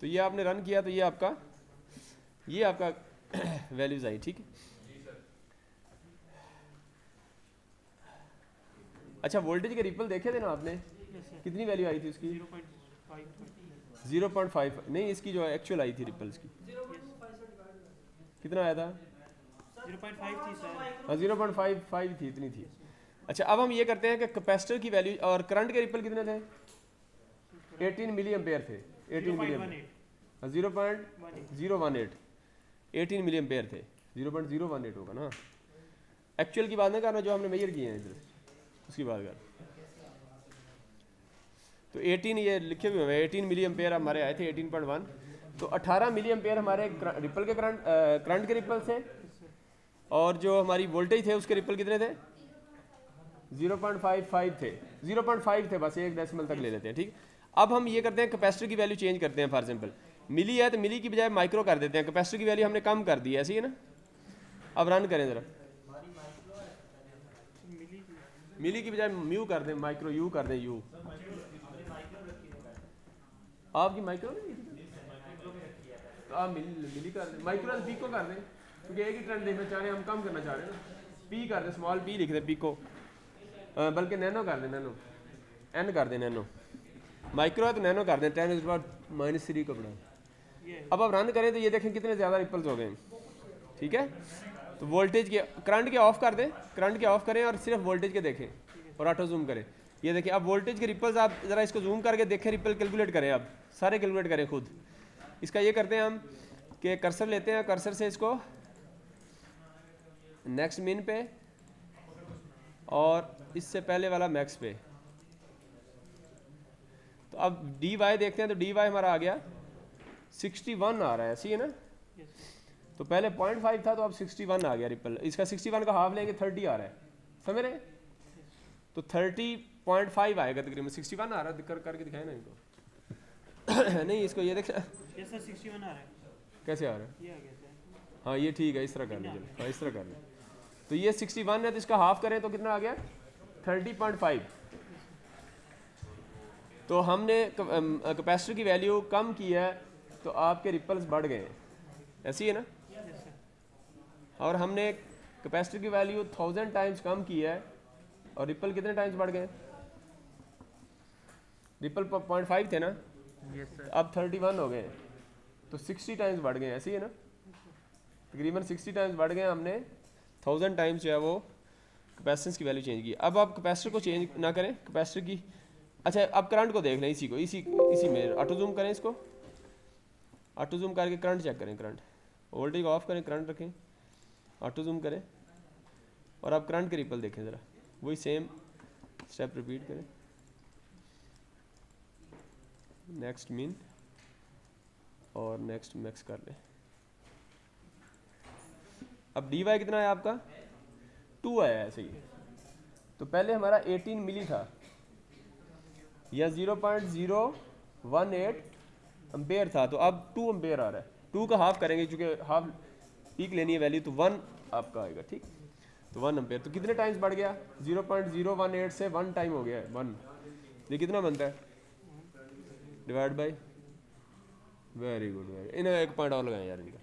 तो ये आपने रन किया तो ये आपका वैल्यूज आई, ठीक है। अच्छा वोल्टेज के रिपल देखे थे ना आपने, कितनी वैल्यू आई थी उसकी? 0.5 नहीं, इसकी जो एक्चुअल आई थी रिपल्स की कितना आया था? 0.5 थी सर। हाँ 0.55 थी, इतनी थी। अच्छा अब हम ये करते हैं कि कैपेसिटर की वैल्यू और करंट के रिपल कितने थे? 18 मिली एम्पेयर थे। 18 मिली एम्पेयर, 0.018 18 मिली एम्पेयर थे। 0.018 होगा ना, एक्चुअल की बात नहीं करना, जो हमने मेजर किए हैं इधर उसकी बात कर। तो 18 ये लिखे हुए हैं, 18 मिली एम्पेयर हमारे आए थे 18.1। तो 18 मिली एम्पेयर हमारे रिपल के करंट के रिपल थे, और जो हमारी वोल्टेज थे उसके रिपल कितने थे? 0.55 थे। 0.5 थे, बस एक डेसिमल तक ले लेते हैं, ठीक। अब हम ये करते हैं कैपेसिटर की वैल्यू चेंज करते हैं। फॉर एग्जांपल मिली है तो मिली की बजाय माइक्रो कर देते हैं, कैपेसिटर की वैल्यू हमने कम कर दी है, ऐसी है ना। अब रन करें ज़रा, मिली की बजाय म्यू कर दें, माइक्रो यू कर दें, यू आपकी माइक्रो नहीं थी तो आप मिली कर दें, माइक्रो पीको कर दें, क्योंकि एक ही ट्रेंड देखना चाह रहे हैं हम, कम करना चाह रहे हैं ना। पी कर दें, स्मॉल पी लिख दें, पीको, बल्कि नैनो कर दें, नैनो एन कर दें, नैनो माइक्रो है तो नैनो कर दें, 10⁻³ को बढ़ा। अब रन करें तो ये देखें कितने ज़्यादा रिपल्स हो गए, ठीक है। तो वोल्टेज के करंट के ऑफ कर दें, करंट के ऑफ करें और सिर्फ वोल्टेज के देखें और ऑटो जूम करें। ये देखिए अब वोल्टेज के रिपल्स, आप ज़रा इसको जूम करके देखें, रिपल कैलकुलेट करें, अब सारे कैलकुलेट करें खुद। इसका ये करते हैं हम कि कर्सर लेते हैं, कर्सर से इसको नेक्स्ट मिन पे और इससे पहले वाला मैक्स पे। तो अब डी वाई देखते हैं, तो डी वाई हमारा आ गया 61 आ रहा है, ऐसी है ना। तो पहले 0.5 था तो अब 61 आ गया रिपल। इसका 61 का हाफ लेंगे 30 आ रहा है, समझ रहे। तो 30.5 आएगा तकरीबन, 61 आ रहा है, करके दिखाए ना इनको नहीं इसको ये देख 61 आ रहा है, कैसे आ रहा है, ये आ गया सर। हाँ ये ठीक है, इस तरह कर लीजिए, हाँ इस तरह कर लीजिए। तो ये 61 है तो इसका हाफ करें तो कितना आ गया 30.5। तो हमने कैपेसिटर की वैल्यू कम की है तो आपके रिपल्स बढ़ गए हैं, ऐसी है ना। और हमने कैपेसिटर की वैल्यू 1000 टाइम्स कम की है और रिपल कितने टाइम्स बढ़ गए? रिपल 0.5 थे ना, अब 31 हो गए, तो 60 टाइम्स बढ़ गए, ऐसी है ना। तकरीबन 60 टाइम्स बढ़ गए, हमने 1000 टाइम्स जो है वो कैपेसिटेंस की वैल्यू चेंज की। अब आप कैपेसिटर को चेंज ना करें, कैपेसिटर की, अच्छा अब करंट को देख लें, इसी में ऑटो जूम करें, इसको ऑटो जूम करके करंट चेक करें, करंट वोल्टेज को ऑफ करें, करंट रखें, ऑटो जूम करें और आप करंट के रिपल देखें ज़रा, वही सेम स्टेप रिपीट करें, नेक्स्ट मिन और नेक्स्ट मैक्स कर लें। अब डी वाई कितना है आपका 2 आया है, सही। तो पहले हमारा 18 मिली था या 0.018 एम्पेयर था, तो अब 2 एम्पेयर आ रहा है। 2 का हाफ करेंगे क्योंकि हाफ पीक लेनी है वैल्यू, तो 1 आपका आएगा, ठीक। तो 1 एम्पेयर तो कितने टाइम्स बढ़ गया, 0.018 से 1 टाइम हो गया है 1। ये कितना बनता है divide by, very good, very, इन्हें एक पॉइंट और लगाएं यार, इनका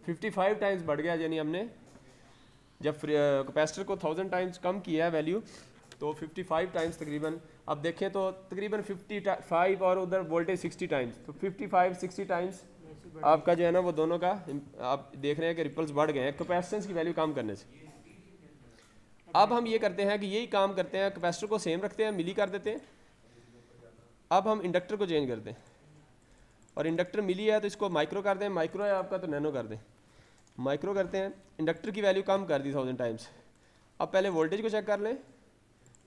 55 टाइम्स बढ़ गया। यानी हमने जब कैपेसिटर को 1000 टाइम्स कम किया है वैल्यू, तो 55 टाइम्स तकरीबन, अब देखें तो तकरीबन 55 और उधर वोल्टेज 60 टाइम्स, तो 55-60 टाइम्स आपका जो है ना वो दोनों का आप देख रहे हैं कि रिपल्स बढ़ गए हैं कैपेसिटेंस की वैल्यू कम करने से। अब हम ये करते हैं कि यही काम करते हैं, कैपेसिटर को सेम रखते हैं, मिली कर देते हैं। अब हम इंडक्टर को चेंज करते हैं, और इंडक्टर मिली है तो इसको माइक्रो कर दें, माइक्रो है आपका तो नैनो कर दें, माइक्रो करते हैं। इंडक्टर की वैल्यू कम कर दी 1000 टाइम्स। अब पहले वोल्टेज को चेक कर लें,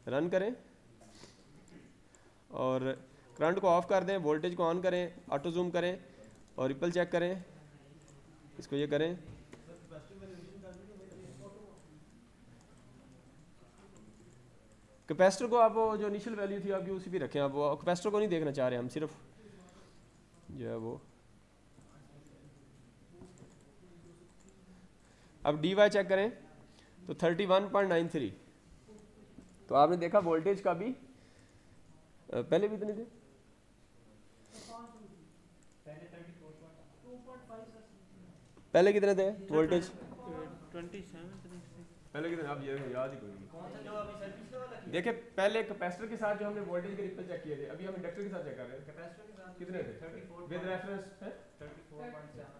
रन करें और करंट को ऑफ कर दें, वोल्टेज को ऑन करें, ऑटो जूम करें और रिपल चेक करें, इसको ये करें। कैपेसिटर को आप जो इनिशियल वैल्यू थी आपकी उसी पे रखें, आप वो कैपेसिटर को नहीं देखना चाह रहे, हम सिर्फ जो है वो। अब डी वाई चेक करें तो 31.93। तो आपने देखा वोल्टेज का भी पहले भी इतने थे, पहले कितने थे वोल्टेज? 27 पहले कितने? अब ये याद ही कोई नहीं। देखिए पहले कैपेसिटर के साथ जो हमने वोल्टेज के रिपल चेक किए थे, अभी हम इंडक्टर के साथ चेक कर रहे हैं। कैपेसिटर के साथ कितने थे विद रेफरेंस है? 34.7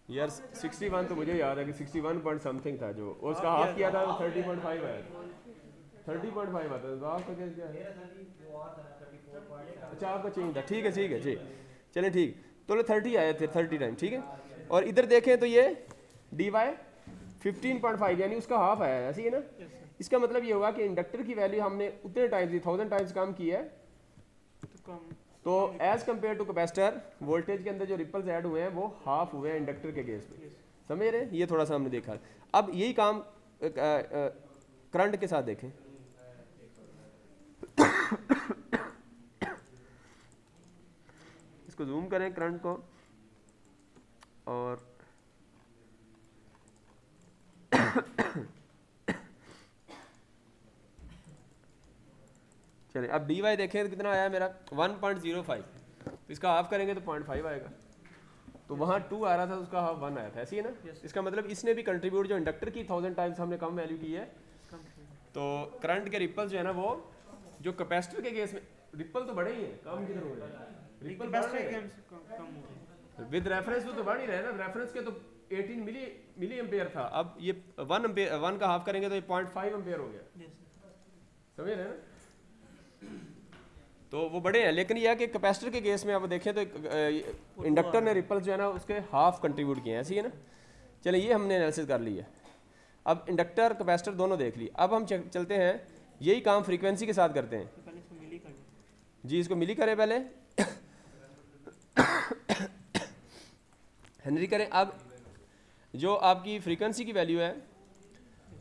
यार 61 तो मुझे याद है कि 61 पॉइंट समथिंग था, जो उसका हाफ किया था तो 30.5 आया। 30.5 आता है तो आपका क्या है? अच्छा आपका चेंज था, ठीक है जी चलिए ठीक, तो 30 आए थे 30 टाइम, ठीक है। और इधर देखें तो ये dy 15.5 यानी उसका हाफ आया है, ऐसे ही है ना। इसका मतलब ये होगा कि इंडक्टर की वैल्यू हमने उतने टाइम्स 1000 टाइम्स कम की है, तो as compare to capacitor voltage के अंदर जो रिपल्स ऐड हुए हैं वो हाफ हुए हैं इंडक्टर के केस में, समझ रहे हैं? ये थोड़ा सा हमने देखा। अब यही काम करंट के साथ देखें। इसको जूम करें करंट को, और चलिए अब डी वाई देखें तो कितना आया मेरा 1.05, तो इसका हाफ करेंगे तो 0.5 आएगा, तो वहाँ 2 आ रहा था तो उसका हाफ 1 आया था, ऐसी है ना। इसका मतलब इसने भी कंट्रीब्यूट, जो इंडक्टर की 1000 टाइम्स हमने कम वैल्यू की है, तो करंट के रिपल्स जो है ना वो जो कैपेसिटर के केस में रिपल तो बड़े ही हैं, कम किधर हो रहे हैं? रिपल बढ़ रहे हैं विद रेफरेंस तो बढ़ ही रहे हैं ना। रेफरेंस के तो 18 मिली एम्पेयर था, अब ये 1 का हाफ करेंगे तो ये 0.5 एम्पेयर हो गया, समझ रहे हैं ना। तो वो बड़े हैं, लेकिन यह है कि कैपेसिटर के केस में आप देखें तो इंडक्टर ने रिपल्स जो है ना उसके हाफ कंट्रीब्यूट किए हैं, ऐसी है ना। चलिए ये हमने एनालिसिस कर लिया, अब इंडक्टर कैपेसिटर दोनों देख लिए। अब हम चलते हैं, यही काम फ्रीक्वेंसी के साथ करते हैं जी। इसको मिली करें पहले, हेनरी करें। अब जो आपकी फ्रीक्वेंसी की वैल्यू है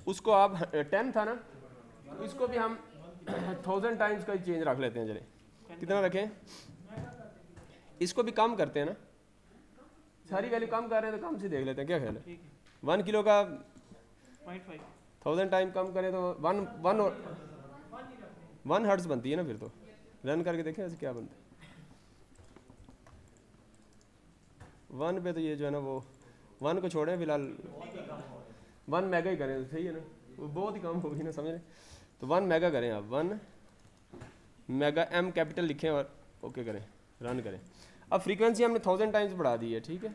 उसको आप 10 था ना, तो इसको भी हम 1000 टाइम्स का चेंज रख लेते हैं। चले कितना रखें? इसको भी कम करते हैं ना, सारी वैल्यू कम कर रहे हैं तो कम से देख लेते हैं, क्या ख्याल है? 1 किलो का 1000 टाइम कम करें तो 1 हर्ट्ज बनती है ना, फिर तो रन करके देखें ऐसे क्या बनता है। 1 पे तो ये जो है ना वो 1 को छोड़ें फिलहाल, 1 मेगा ही करें तो सही है ना, वो बहुत ही कम होगी ना, समझ रहे? तो 1 मेगा करें आप, 1 मेगा, M कैपिटल लिखें और ओके करें, रन करें। अब फ्रीक्वेंसी हमने 1000 टाइम्स बढ़ा दी है, ठीक है।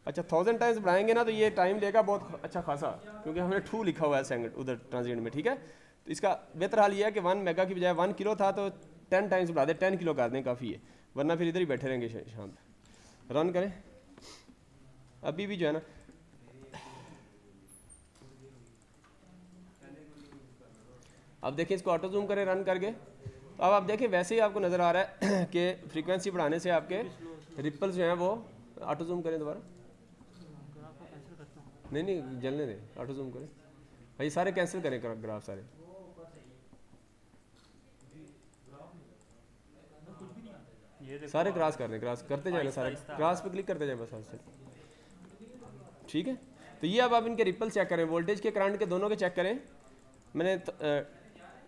अच्छा 1000 टाइम्स बढ़ाएंगे ना तो ये टाइम लेगा बहुत अच्छा खासा, क्योंकि हमने 2 लिखा हुआ है सेकंड उधर ट्रांजिएंट में, ठीक है। तो इसका बेहतर हाल ये है कि 1 मेगा की बजाय 1 किलो था तो 10 टाइम्स बढ़ा दें, 10 किलो कर दें, काफ़ी है, वरना फिर इधर ही बैठे रहेंगे शाम तक। रन करें, अभी भी जो है ना अब देखिए इसको ऑटो जूम करें रन करके, तो अब आप देखें वैसे ही आपको नज़र आ रहा है कि फ्रीक्वेंसी बढ़ाने से आपके रिपल्स जो हैं वो, ऑटो जूम करें दोबारा, नहीं जलने दें, ऑटो जूम करें भाई, सारे कैंसिल करें ग्राफ सारे, सारे क्रॉस कर दें, क्रॉस करते जाए ना, सारे क्रॉस पे क्लिक करते जाए बस से, ठीक है। तो ये अब आप इनके रिपल चेक करें, वोल्टेज के करंट के दोनों के चेक करें। मैंने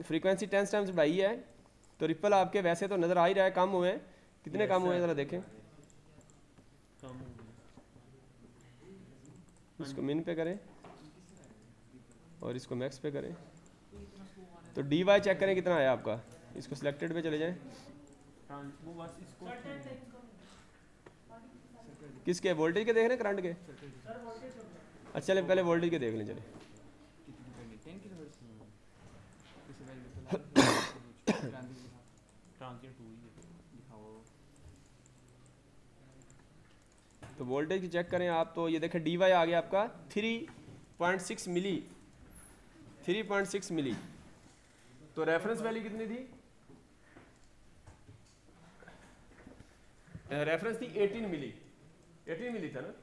फ्रीक्वेंसी 10 टाइम्स बढ़ाई है तो रिपल आपके वैसे तो नज़र आ ही रहा है, कम हुए हैं, कितने कम हुए हैं ज़रा देखें। इसको मिन पे करें और इसको मैक्स पे करें, तो डी वाई चेक करें कितना आया आपका, इसको सिलेक्टेड पे चले जाएं, किसके? वोल्टेज के देख रहे हैं करंट के? अच्छा चले पहले वोल्टेज के देख लें, चले तो वोल्टेज की चेक करें आप, तो ये देखें डी वाई आ गया आपका 3.6 मिली, 3.6 मिली। तो रेफरेंस वैल्यू कितनी थी? रेफरेंस थी 18 मिली, 18 मिली था ना,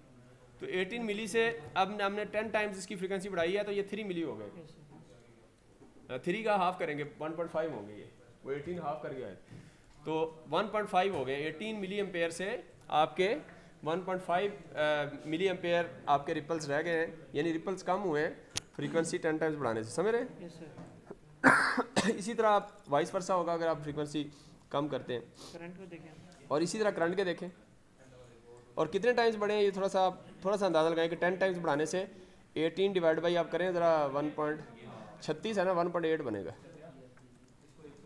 तो 18 मिली से अब हमने 10 टाइम्स इसकी फ्रीक्वेंसी बढ़ाई है तो ये 3 मिली हो गए। 3 का हाफ करेंगे 1.5 हो गई, वो 18 हाफ कर गया है तो 1.5 हो गए। 18 मिली एम्पेयर से आपके 1.5 मिली एम्पेयर आपके रिपल्स रह गए हैं, यानी रिपल्स कम हुए हैं फ्रीक्वेंसी 10 टाइम्स बढ़ाने से, समझ रहे हैं? इसी तरह आप वाइस वर्सा होगा अगर आप फ्रीक्वेंसी कम करते हैं, करंट को देखें। और इसी तरह करंट के देखें। और कितने टाइम्स बढ़े हैं ये थोड़ा सा अंदाज़ा लगाएं कि 10 टाइम्स बढ़ाने से 18 डिवाइड बाई आप करें ज़रा 1.36 है ना, 1.8 बनेगा।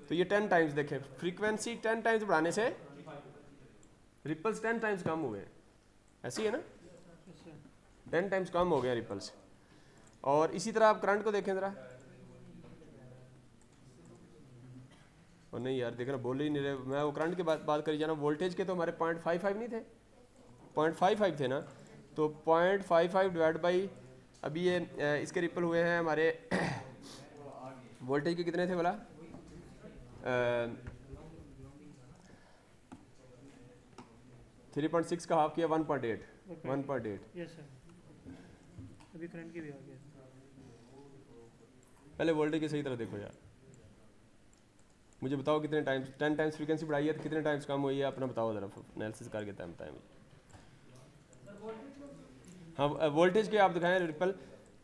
तो ये 10 टाइम्स देखें, फ्रीक्वेंसी 10 टाइम्स बढ़ाने से रिपल्स 10 टाइम्स कम हुए हैं, ऐसी है ना, 10 टाइम्स कम हो गया रिपल्स। और इसी तरह आप करंट को देखें ज़रा, और नहीं यार देखना बोल ही नहीं रहे, मैं वो करंट की बात करी जाना। वोल्टेज के तो हमारे 0.55 नहीं थे, 0.55 थे ना, तो 0.55 डिवाइड बाई अभी ये इसके रिपल हुए हैं हमारे वोल्टेज के कितने थे बोला, 3.6 का हाफ किया 1.8, 1.8। यस सर, अभी करंट की भी आ गया। पहले वोल्टेज की सही तरह देखो यार, मुझे बताओ कितने टाइम्स, 10 टाइम्स फ्रीक्वेंसी बढ़ाई है तो कितने टाइम्स कम हुई है, अपना बताओ ज़रा एनालिसिस करके टाइम बताएं। हाँ वोल्टेज के आप दिखाएं रिपल,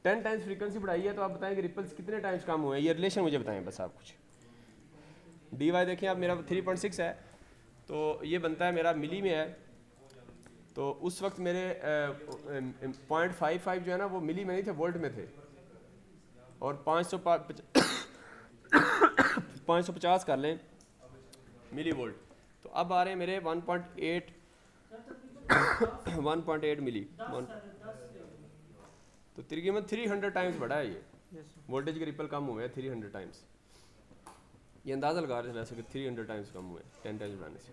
10 टाइम्स फ्रीक्वेंसी बढ़ाई है तो आप बताएं कि रिपल्स कितने टाइम्स कम हुए हैं, ये रिलेशन मुझे बताएं बस आप कुछ। डी वाई देखें आप, मेरा 3.6 है तो ये बनता है मेरा मिली में है, तो उस वक्त मेरे 0.55 जो है ना वो मिली में नहीं थे, वोल्ट में थे, और 550 कर लें मिली वोल्ट, तो अब आ रहे हैं मेरे 1.8 1.8 मिली, तो तकरीबन 300 टाइम्स बढ़ा है ये, वोल्टेज के रिपल कम हुए हैं 300 टाइम्स। ये अंदाज़ा लगा रहे थे वैसे कि 300 टाइम्स कम हुए 10 टाइम्स बढ़ाने से।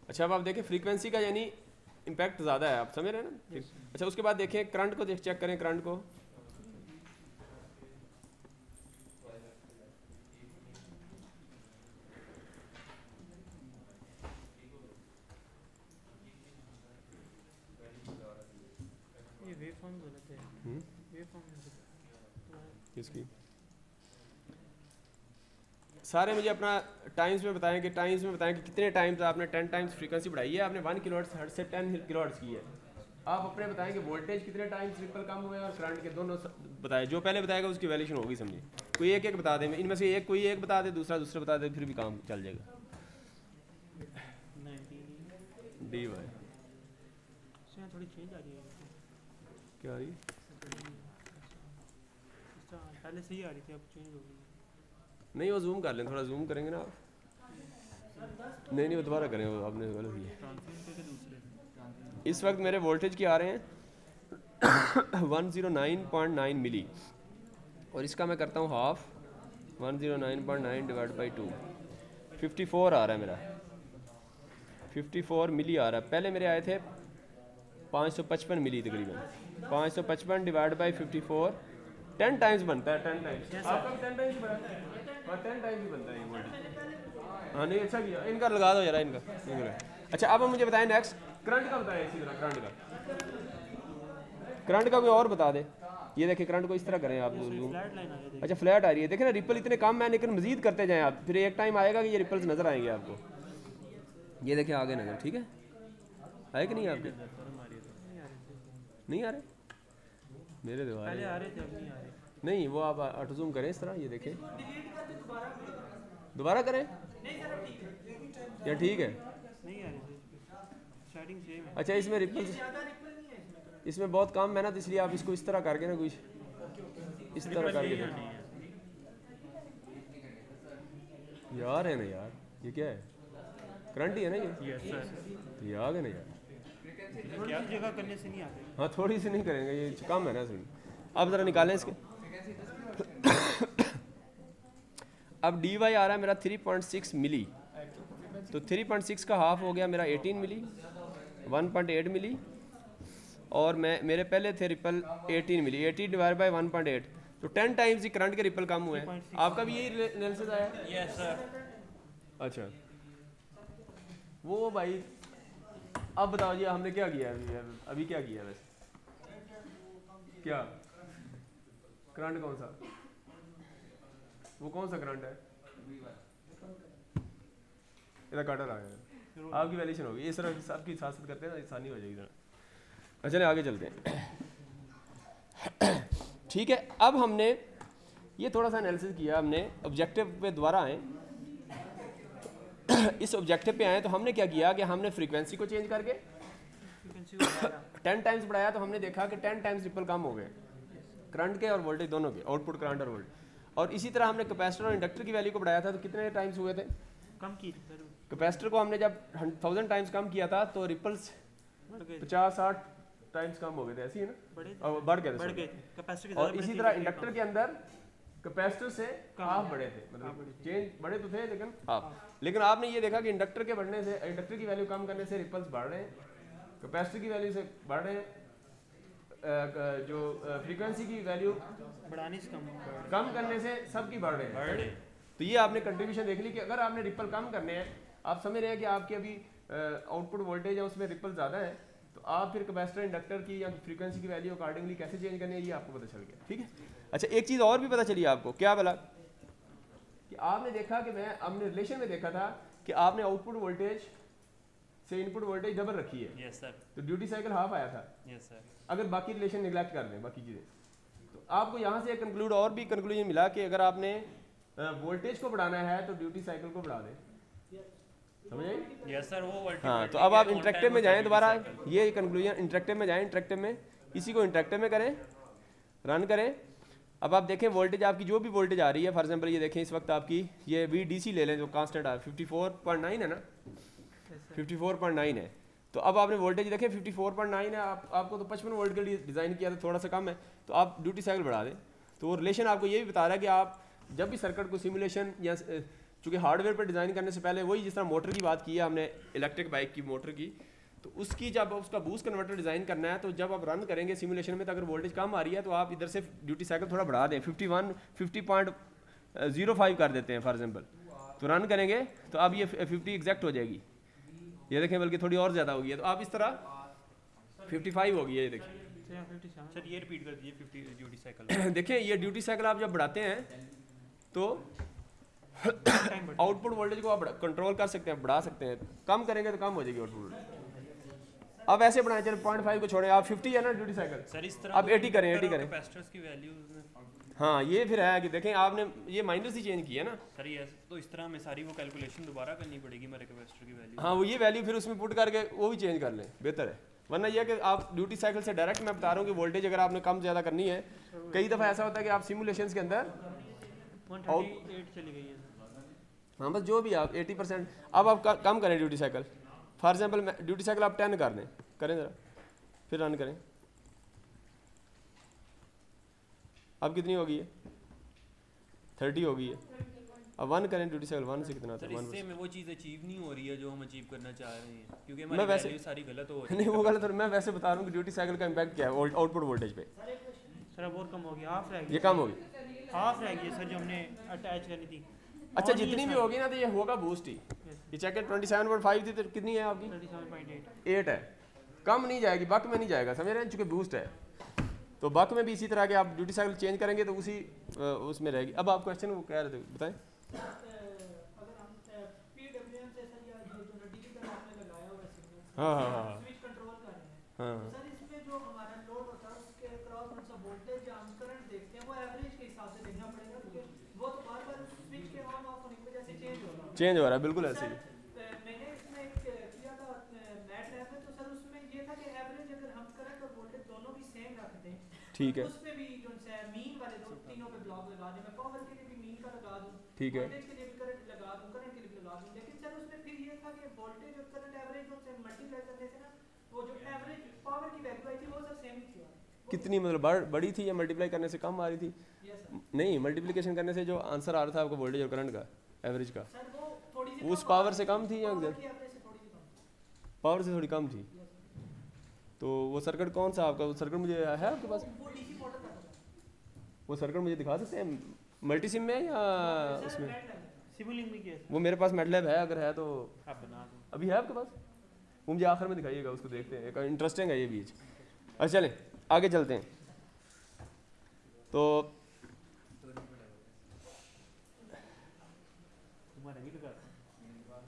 अच्छा अब आप देखें फ्रीक्वेंसी का यानी इम्पैक्ट ज़्यादा है, आप समझ रहे हैं ना। अच्छा उसके बाद देखें करंट को, चेक करें करंट को, ये वेव फॉर्म गलत है, वेव फॉर्म किसकी सारे मुझे अपना टाइम्स में बताएं कि कितने टाइम्स आपने 10 टाइम्स फ्रीक्वेंसी बढ़ाई है, आपने 1 किलोहर्ट्ज़ से 10 किलोहर्ट्ज़ की है। आप अपने बताएं कि वोल्टेज कितने टाइम्स रिपल कम हुए और करंट के दोनों बताए, जो पहले बताएगा उसकी वैल्यूशन होगी समझिए। कोई एक बता दे, इनमें से कोई एक बता दे, दूसरा बता दे, फिर भी काम चल जाएगा। डी वाई थोड़ी चेंज आ रही है, क्या आ रही है, पहले सही आ रही थी अब चेंज हो गई। नहीं वो जूम कर लें, थोड़ा जूम करेंगे ना आप, नहीं वो दोबारा करें, वो आपने गलत की है। इस वक्त मेरे वोल्टेज की आ रहे हैं 109.9 मिली, और इसका मैं करता हूँ हाफ, 109.9 डिवाइड बाई 2, 54 आ रहा है मेरा, 54 मिली आ रहा है। पहले मेरे आए थे 555 मिली तकरीबन, 555 डिवाइड बाई 54, 10 टाइम्स बनता है, 10 टाइम्स आपका भी 10 टाइम्स ही बनता है, 10 टाइम्स ही बनता है ये वोल्टेज। हाँ नहीं अच्छा किया, इनका लगा दो जरा इनका। अच्छा अब मुझे बताएं नेक्स्ट करंट का बताएं, इसी तरह करंट का कोई और बता दे। ये देखिए करंट को इस तरह करें आप, अच्छा फ्लैट आ रही है, देखें ना रिपल इतने कम है, लेकिन मजीद करते जाएं आप, फिर एक टाइम आएगा कि ये रिपल्स नजर आएंगे आपको। ये देखें आगे नजर, ठीक है आए कि नहीं आपके, नहीं आ रहे मेरे तो पहले आ रहे थे अब नहीं आ रहे। नहीं वो आप ऑटो जूम करें इस तरह, ये देखें दोबारा करें या ठीक है, नहीं आ रहे थे, स्टार्टिंग सेम है। अच्छा इसमें रिपल्स इसमें बहुत कम है ना, तो इसलिए आप इसको इस तरह करके ना कुछ इस तरह करके यार है ना यार, ये क्या है करंट ही है ना ये, ये आ गए ना यार, थोड़ी सी जगह करने से नहीं आते। हाँ थोड़ी सी नहीं करेंगे, ये कम है ना सुन। अब ज़रा निकालें इसके अब डी वाई आ रहा है मेरा 3.6 मिली, तो 3.6 का हाफ हो गया मेरा 18 मिली, 1.8 मिली, और मेरे पहले थे रिपल 18 मिली, 18 डिवाइड बाई 1.8, तो 10 टाइम्स ही करंट के रिपल कम हुए हैं। आपका भी यही एनालिसिस आया? Yes sir. अच्छा वो भाई अब बताओ जी हमने क्या किया अभी क्या किया वैसे, क्या करंट कौन सा, वो कौन सा करंट है, इसका कटर आ गया, आपकी वैल्यूशन होगी, इस तरह सबकी साथ साथ करते हैं ना, आसानी हो जाएगी जरा। अच्छा चलिए आगे चलते हैं। ठीक है अब हमने ये थोड़ा सा एनालिसिस किया हमने, ऑब्जेक्टिव पे दोबारा आए। इस ऑब्जेक्टिव पे आए तो हमने क्या किया कि हमने फ्रीक्वेंसी को चेंज करके फ्रीक्वेंसी को बढ़ाया 10 टाइम्स बढ़ाया, तो हमने देखा कि 10 टाइम्स रिपल कम हो गए करंट के और वोल्टेज दोनों के, आउटपुट करंट और वोल्टेज। और इसी तरह हमने कैपेसिटर और इंडक्टर की वैल्यू को बढ़ाया था, तो कितने टाइम्स हुए थे? कम की थी सर, कैपेसिटर को हमने जब 1000 टाइम्स कम किया था तो रिपल्स बढ़ गए 50-60 टाइम्स कम हो गए थे, ऐसी है ना, बड़े और बढ़ गए बढ़ थे। गए थे कैपेसिटी और इसी तरह इंडक्टर के अंदर कैपेसिटर से हाफ बढ़े थे, मतलब चेंज बड़े तो थे लेकिन हाफ। लेकिन आपने ये देखा कि इंडक्टर के बढ़ने से, इंडक्टर की वैल्यू कम करने से रिपल्स बढ़ रहे हैं, कैपेसिटर की वैल्यू से बढ़ रहे हैं, जो फ्रीक्वेंसी की वैल्यू बढ़ाने से कम करने से सबकी बढ़ रहे हैं। तो ये आपने कंट्रीब्यूशन देख ली कि अगर आपने रिपल कम करने हैं, आप समझ रहे हैं कि आपके अभी आउटपुट वोल्टेज है उसमें रिपल ज़्यादा है, तो आप फिर कैपेसिटर इंडक्टर की या फ्रीक्वेंसी की वैल्यू अकॉर्डिंगली कैसे चेंज करनी है ये आपको पता चल गया। ठीक है, अच्छा एक चीज़ और भी पता चली आपको, क्या बोला कि आपने देखा कि हमने रिलेशन में देखा था कि आपने आउटपुट वोल्टेज से इनपुट वोल्टेज डबल रखी है। यस सर, तो ड्यूटी साइकिल हाफ आया था। Yes sir. अगर बाकी रिलेशन निगलेक्ट कर दें, बाकी चीज़ें, तो आपको यहाँ से कंक्लूड और भी कंक्लूजन मिला कि अगर आपने वोल्टेज को बढ़ाना है तो ड्यूटी साइकिल को बढ़ा दें। समझ आई? यस सर, वो वोल्टेज। हाँ, तो अब आप इंटरेक्टिव में जाएं दोबारा, ये कंक्लूजन इंटरेक्टिव में जाएं, इंटरेक्टिव में इसी को इंटरेक्टिव में करें, रन करें। अब आप देखें वोल्टेज आपकी जो भी वोल्टेज आ रही है, फॉर एग्जांपल ये देखें इस वक्त आपकी ये VDC ले लें जो कांस्टेंट है 54.9 है ना, 54.9 है। तो अब आपने वोल्टेज देखें 54.9 है, आपको तो 55 वोल्ट के लिए डिज़ाइन किया था, थोड़ा सा कम है, तो आप ड्यूटी साइकिल बढ़ा दें। तो वो रिलेशन आपको ये भी बता रहा है कि आप जब भी सर्किट को सिमुलेशन या चूँकि हार्डवेयर पर डिज़ाइन करने से पहले, वही जिस तरह मोटर की बात की है हमने, इलेक्ट्रिक बाइक की मोटर की, तो उसकी जब उसका बूस्ट कन्वर्टर डिज़ाइन करना है, तो जब आप रन करेंगे सिमुलेशन में, तो अगर वोल्टेज कम आ रही है तो आप इधर से ड्यूटी साइकिल थोड़ा बढ़ा दें, 50.05 कर देते हैं फॉर एग्जांपल, तो रन करेंगे तो अब ये 50 एग्जैक्ट हो जाएगी, ये देखें, बल्कि थोड़ी और ज़्यादा होगी, तो आप इस तरह 55 होगी, ये देखिए। सर ये रिपीट कर दीजिए 50 ड्यूटी साइकिल। देखें ये ड्यूटी साइकिल आप जब बढ़ाते हैं तो आउटपुट वोल्टेज को आप कंट्रोल कर सकते हैं, बढ़ा सकते हैं, कम करेंगे तो कम हो जाएगी आउटपुट वोल्टेज। अब ऐसे बढ़ाएं, चलो 0.5 को छोड़ें, आप 50 है ना ड्यूटी साइकिल, सर इस तरह अब 80 करें, 80 करें। कैपेसिटर्स की वैल्यू हाँ, ये फिर है कि देखें आपने ये माइनस ही चेंज किया ना, सर यस, तो इस तरह हमें सारी वो कैलकुलेशन दोबारा करनी पड़ेगी हमारे कैपेसिटर की वैल्यू। हाँ, वो ये वैल्यू फिर उसमें पुट करके वो भी चेंज कर लें, बेहतर है। वरना यह कि आप ड्यूटी साइकिल से डायरेक्ट, मैं बता रहा हूँ कि वोल्टेज अगर आपने कम ज़्यादा करनी है, कई दफ़ा ऐसा होता है कि आप सिमुलेशंस के अंदर 138 चली गई है। हाँ, बस जो भी आप 80%, अब आप कम करें duty cycle, for example duty cycle आप 10 कर दें, करें ज़रा, फिर रन करें, अब कितनी हो गई है? 30 हो गई है। अब 1 करें ड्यूटी साइकिल, 1 से कितना आता सर है? 1 इससे में वो चीज़ अचीव नहीं हो रही है जो हम अचीव करना चाह रहे हैं, क्योंकि मैं हमारी वैसे- वैल्यू सारी गलत हो रही नहीं, वो गलत है, मैं वैसे बता रहा हूँ कि ड्यूटी साइकिल का इम्पैक्ट क्या है आउटपुट वोल्टेज पे। सर अब और कम हो गया, हाफ रह गई, ये कम होगी, हाफ रह गई सर जो हमने अटैच करनी थी। अच्छा और नहीं जितनी है भी सर। होगी ना तो ये होगा बूस्ट ही। ये चेक 27.5 थी तो कितनी है आपकी? 37.8। 8 है, कम नहीं जाएगी, बक में नहीं जाएगा, समझ रहे हैं, चूँकि बूस्ट है। तो बक में भी इसी तरह के आप ड्यूटी साइकिल चेंज करेंगे तो उसी उसमें रहेगी। अब आप क्वेश्चन वो कह रहे थे, बताएं। अगर हम PWM से सर या जो डीसी का आपने लगाया हुआ है सिग्नल, हाँ हाँ हाँ स्विच कंट्रोल कर रहे हैं, हाँ तो सर इसमें जो हमारा लोड होता है उसके क्रॉस कौन सा वोल्टेज या हम करंट देखते हैं, वो एवरेज के हिसाब से देखना पड़ेगा, क्योंकि वो तो बार बार स्विच के ऑन ऑफ होने की वजह से चेंज हो रहा है। चेंज हो रहा है, बिल्कुल ऐसे ही। मैंने इसमें एक किया था मैटलैब में, तो सर उसमें ये था कि एवरेज अगर हम करंट और वोल्टेज दोनों भी सेम रखते हैं, ठीक है, उसमें भी जो है मीन वाले दो तीनों पे ब्लॉक लगा दें, मैं पावर के लिए भी मीन का लगा दूं, ठीक है, वोल्टेज के लिए भी करंट लगा दूं, करंट के लिए भी लगा दूं, लेकिन सर उसमें फिर ये था कि वोल्टेज और करंट एवरेज से मल्टीप्लाई करने से ना वो जो एवरेज पावर की वैल्यू आई थी वो सर सेम ही थी। कितनी मतलब बड़ी थी या मल्टीप्लाई करने से कम आ रही थी? Yes sir. नहीं, मल्टीप्लिकेशन करने से जो आंसर आ रहा था आपको वोल्टेज और करंट का एवरेज का, सर वो थोड़ी सी उस पावर से कम थी या पावर की एवरेज से थोड़ी सी कम। पावर से थोड़ी कम थी? तो वो सर्किट कौन सा आपका, वो सर्किट मुझे है आपके पास? वो डीसी मोटर का था। वो सर्किट मुझे दिखा सकते हैं मल्टी सिम में या उसमें? सिमुलिंग में किया सर, वो मेरे पास मेटलैब है, अगर है तो आप बना दो। अभी है आपके पास? वो मुझे आखिर में दिखाइएगा, उसको देखते हैं, एक इंटरेस्टिंग है ये बीच। अच्छा चलें आगे चलते हैं। तो